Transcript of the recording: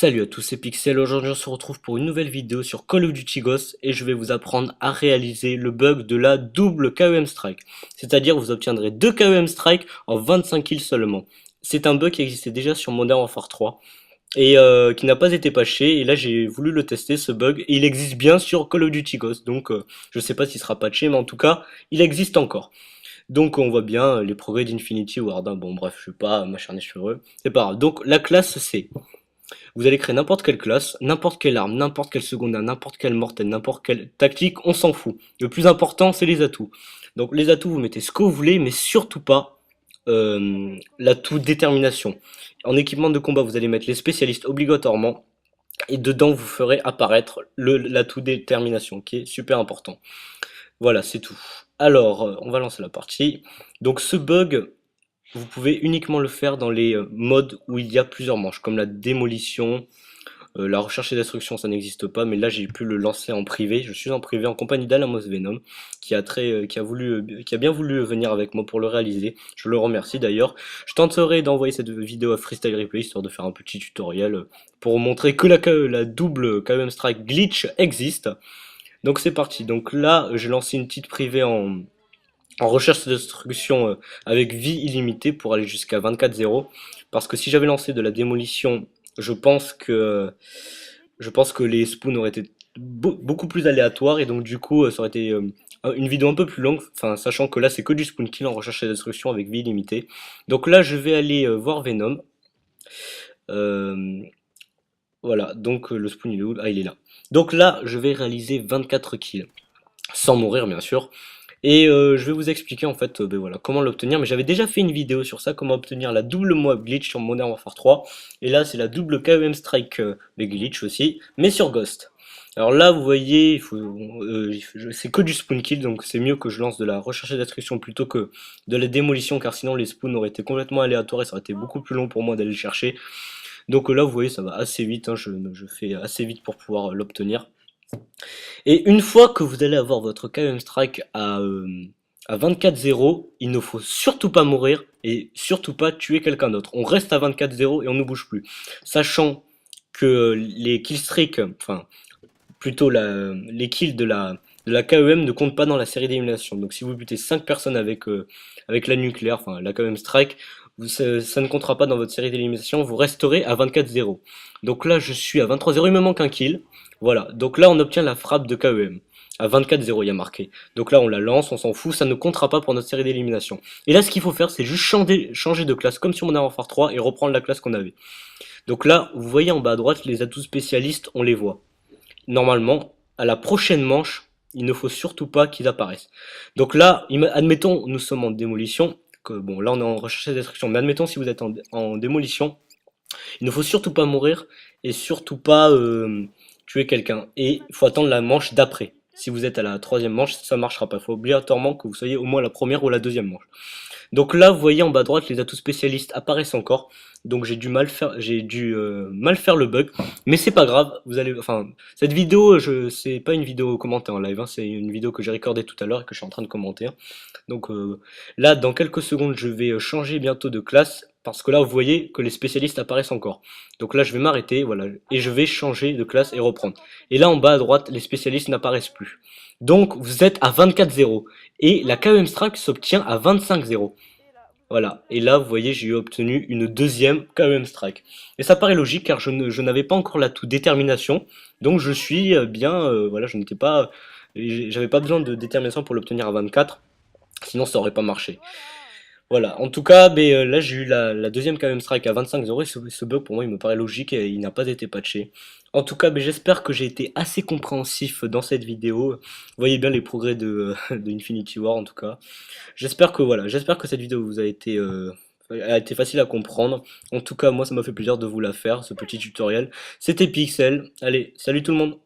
Salut à tous, c'est Pixel. Aujourd'hui on se retrouve pour une nouvelle vidéo sur Call of Duty Ghosts et je vais vous apprendre à réaliser le bug de la double KEM Strike. C'est-à-dire vous obtiendrez 2 KEM Strike en 25 kills seulement. C'est un bug qui existait déjà sur Modern Warfare 3 et qui n'a pas été patché, et là j'ai voulu le tester ce bug et il existe bien sur Call of Duty Ghosts, donc je sais pas s'il sera patché, mais en tout cas il existe encore. Donc on voit bien les progrès d'Infinity Ward, hein. Bon bref, je vais pas m'acharner sur eux, c'est pas grave. Donc la classe c'est: vous allez créer n'importe quelle classe, n'importe quelle arme, n'importe quelle secondaire, n'importe quelle mortelle, n'importe quelle tactique, on s'en fout. Le plus important, c'est les atouts. Donc les atouts, vous mettez ce que vous voulez, mais surtout pas l'atout détermination. En équipement de combat, vous allez mettre les spécialistes obligatoirement, et dedans, vous ferez apparaître l'atout détermination, qui est super important. Voilà, c'est tout. Alors, on va lancer la partie. Donc ce bug, vous pouvez uniquement le faire dans les modes où il y a plusieurs manches, comme la démolition, la recherche et destruction, ça n'existe pas, mais là j'ai pu le lancer en privé. Je suis en privé en compagnie d'Alamos Venom, qui a bien voulu venir avec moi pour le réaliser. Je le remercie d'ailleurs. Je tenterai d'envoyer cette vidéo à Freestyle Replay, histoire de faire un petit tutoriel pour montrer que la double KM Strike glitch existe. Donc c'est parti. Donc là, j'ai lancé une petite privée en recherche et destruction avec vie illimitée pour aller jusqu'à 24-0, parce que si j'avais lancé de la démolition, je pense que les spawns auraient été beaucoup plus aléatoires, et donc du coup ça aurait été une vidéo un peu plus longue, enfin sachant que là c'est que du spawn kill en recherche et destruction avec vie illimitée. Donc là je vais aller voir Venom. Euh, voilà, donc le spawn il est où? Ah, il est là. Donc là je vais réaliser 24 kills sans mourir bien sûr. Et je vais vous expliquer en fait ben voilà, comment l'obtenir, mais j'avais déjà fait une vidéo sur ça, comment obtenir la double Moab glitch sur Modern Warfare 3, et là c'est la double KEM Strike mais glitch aussi, mais sur Ghost. Alors là vous voyez, c'est que du spawn kill, donc c'est mieux que je lance de la recherche et destruction plutôt que de la démolition, car sinon les spawns auraient été complètement aléatoires et ça aurait été beaucoup plus long pour moi d'aller le chercher. Donc là vous voyez ça va assez vite, hein, je fais assez vite pour pouvoir l'obtenir. Et une fois que vous allez avoir votre KM Strike à 24-0, il ne faut surtout pas mourir et surtout pas tuer quelqu'un d'autre. On reste à 24-0 et on ne bouge plus. Sachant que les killstreaks, enfin plutôt les kills de la KEM ne comptent pas dans la série d'élimination. Donc si vous butez 5 personnes avec la nucléaire, enfin la KEM Strike, ça ne comptera pas dans votre série d'élimination, vous resterez à 24-0. Donc là je suis à 23-0, il me manque un kill. Voilà, donc là on obtient la frappe de KEM. À 24-0 il y a marqué. Donc là on la lance, on s'en fout, ça ne comptera pas pour notre série d'élimination. Et là ce qu'il faut faire c'est juste changer de classe comme sur Modern Warfare 3 et reprendre la classe qu'on avait. Donc là vous voyez en bas à droite les atouts spécialistes, on les voit. Normalement à la prochaine manche il ne faut surtout pas qu'ils apparaissent. Donc là, admettons nous sommes en démolition, que bon là on est en recherche et destruction, mais admettons si vous êtes en démolition, il ne faut surtout pas mourir et surtout pas tuer quelqu'un. Et il faut attendre la manche d'après. Si vous êtes à la troisième manche, ça ne marchera pas. Il faut obligatoirement que vous soyez au moins la première ou la deuxième manche. Donc là, vous voyez en bas à droite, les atouts spécialistes apparaissent encore. Donc j'ai dû mal faire le bug, mais c'est pas grave. Vous allez, enfin, cette vidéo, c'est pas une vidéo commentée en live, hein, c'est une vidéo que j'ai recordée tout à l'heure et que je suis en train de commenter, hein. Donc là, dans quelques secondes, je vais changer bientôt de classe, parce que là, vous voyez que les spécialistes apparaissent encore. Donc là, je vais m'arrêter, voilà, et je vais changer de classe et reprendre. Et là, en bas à droite, les spécialistes n'apparaissent plus. Donc vous êtes à 24-0 et la KM Strike s'obtient à 25-0. Voilà, et là vous voyez j'ai obtenu une deuxième KM Strike. Et ça paraît logique car je n'avais pas encore l'atout détermination, donc je suis bien, voilà, je n'étais pas, j'avais pas besoin de détermination pour l'obtenir à 24, sinon ça aurait pas marché. Voilà, en tout cas, là j'ai eu la deuxième KM Strike à 25-0 et ce bug pour moi il me paraît logique et il n'a pas été patché. En tout cas, j'espère que j'ai été assez compréhensif dans cette vidéo. Vous voyez bien les progrès de Infinity War en tout cas. J'espère que voilà, j'espère que cette vidéo vous a été facile à comprendre. En tout cas, moi ça m'a fait plaisir de vous la faire, ce petit tutoriel. C'était Pixel. Allez, salut tout le monde!